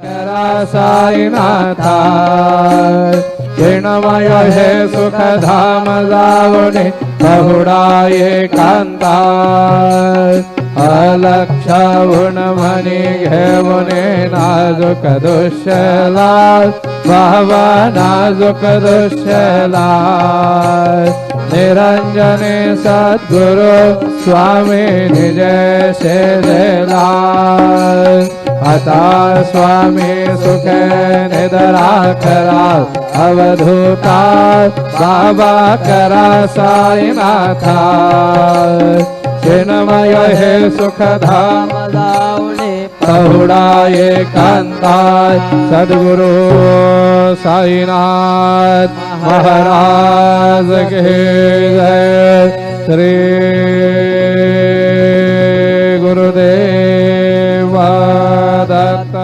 करा साईनाथा क्षीणमय हे सुखधाम जावणे बहुडा एकांता अलक्ष गुण म्हणी घेवणे नाजुक दुष्यला बाबा नाजुक दुष्यला निरंजने सद्गुरु स्वामी निज शेला आता स्वामी सुख निद्रा करा अवधूता बाबा करा साईनाथा चिन्मय हे सुखधाम जावणे बहुडा एकांता सद्गुरु साईनाथ महाराज के जय श्री गुरुदेव दत्त।